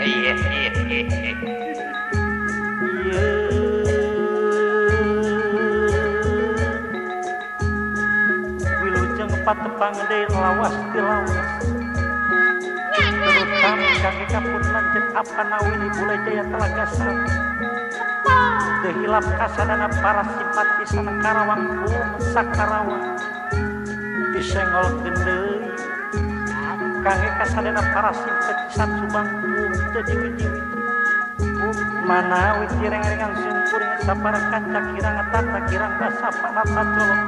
Iya. Wilujeng patepang deui lawas ti lawas. Terutama kangge kapun lanceuk apanawi Bule Jaya Talagasan. Teu hilap kasadana para simpatisan Karawang Bum Sakarawang. Disengolkeun deui kangge kasadana para simpatisan Subang Bum teu diwi-diwi. Manawi kireng-rengang simpuring sapara kanca kirang tata kirang basa panata colok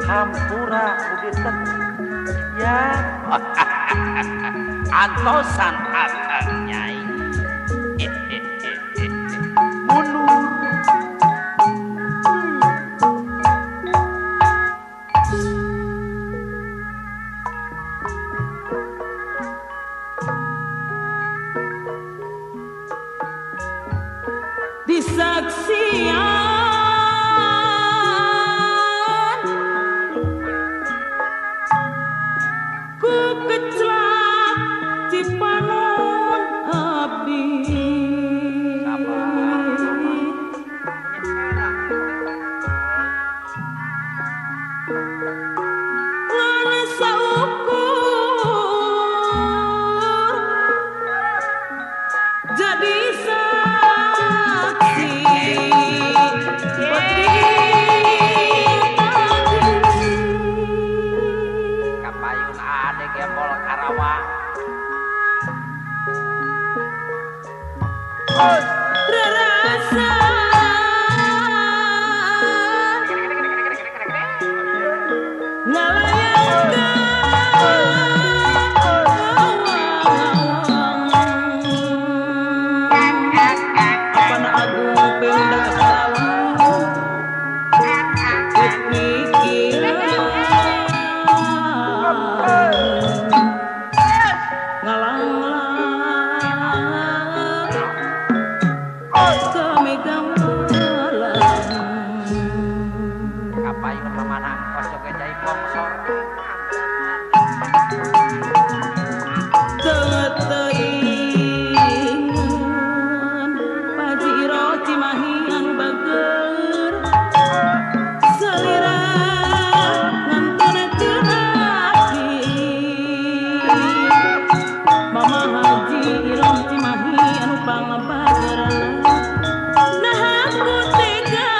hampura uditet ya Antosan akang nyai. mundur disaksian ku kecelak Cipanon abdi ngana saukur jadi saksi Kapayun ade gembol Karawang. rasa apana agung Pemda Karawang pikiran Kapayun memanang kosok jai bongsor. teteingan Pajiro Cimahi anu bager salira ngantunekeun hati Mama Haji Irom Cimahi anu pangabageran nah aku tega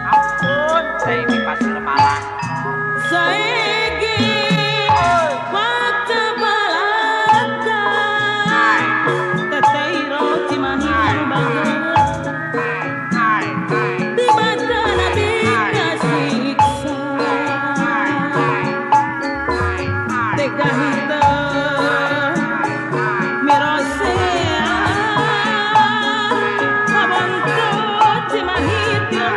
Ampun, saya di Pasir Malang. saegi waca balaka Tetehiro Cimahi anu bager di bacana dikasiksa tega henteu mirosea abangku Cimahi tilu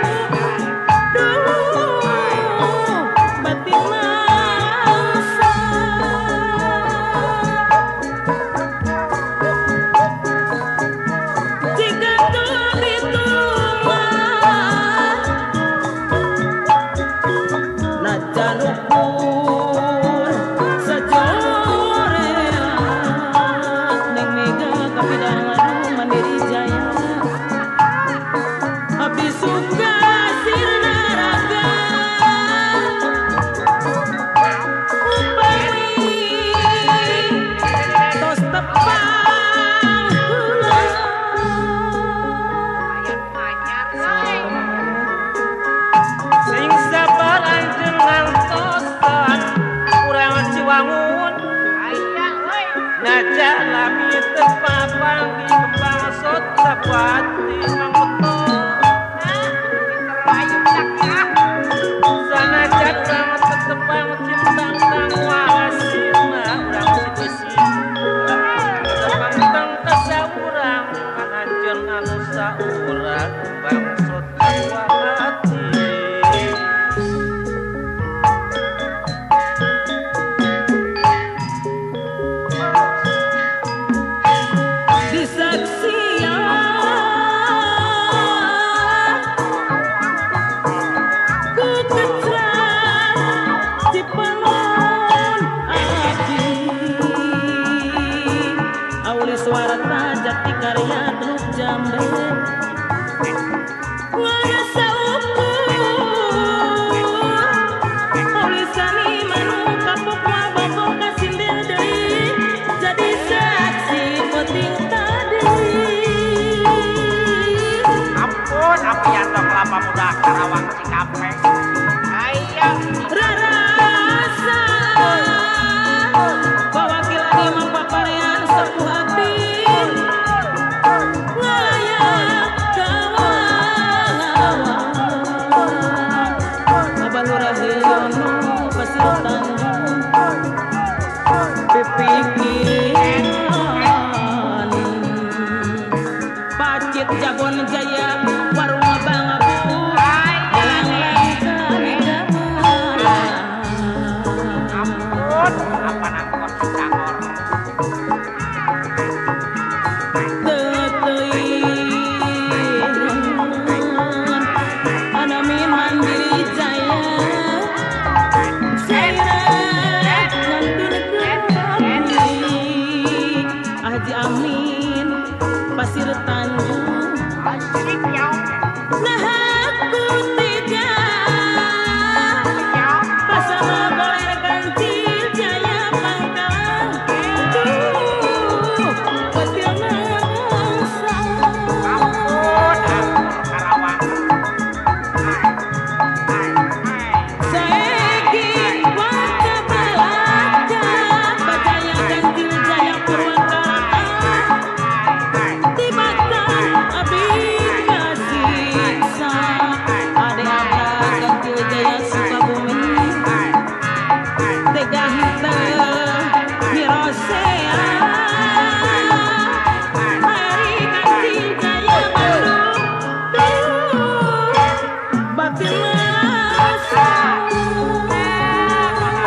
batin mangsa jika tuh dituman najan ukur sajoreat neng mega kapidangan Mandiri Jaya abdi suka sirna raga upami tos tepang heula sing sabar anjeun ngantosan urang Ciwangun najalami teu papang di kembang Sotapati Mangoto sanajan urang tetepang cimbang nang wasina urang situsi tepang kasaurang anjeun anu saurang kembang Sotapati. disaksian Karawang Cikampek. Ayo. Rarasa pawakilan imam paparean sepuh abdi ngalayak kawan Abah Lurah Hilyono Pasir Tanjung pipikiran Pacit Jabon Jaya warung Abang Abu Ampun, apa nangkos cangor. Anami Mandiri Jaya Seirat ngantun kami Haji Amin Pasir Tanjung Asik nyau. Nah aku tiga Pasama Boler Kancil Jaya Pangkalan Pasir Nangsa Ampun, Karawang. Saegi Waka Belaja Bajaya Kancil Jaya Purwakarta Tibatan Abi Kasiksa Ade Abra Kancil Jaya Sukabumi Tega Hitam Hirosea Hari Kancil Jaya Bandung Batin Masa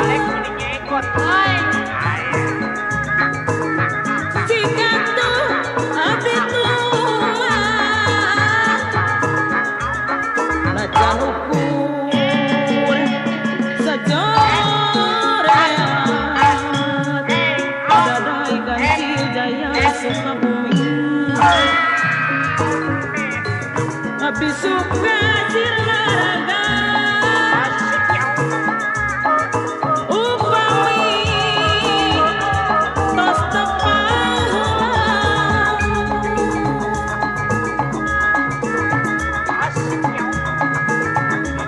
Alek mending ikut. Cikatu Abi Tua Najan ukur Sejoreat Dadai Kancil Jaya Sukabumi Abi Suka Sirnaraga Upami tos tepang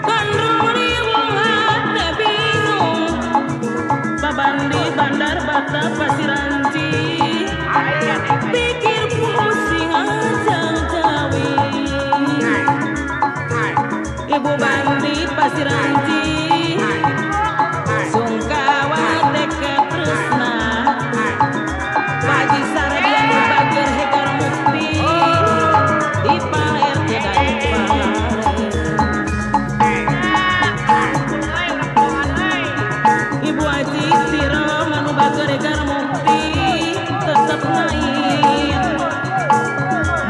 Kandung riwung hate bingung Babandi Bandar Bata Pasiranci Pikir pusing ajang kawin Ibu Bandi Pasiranci Sungkawa Teka Tresna Paji Sardian Bager Hegar Mukti Di Paler Tidak Ibu Haji Siro Manu Bager Hegar Mukti Tetap naik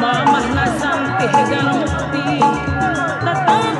Mamah Nasamti Hegar Mukti Tetap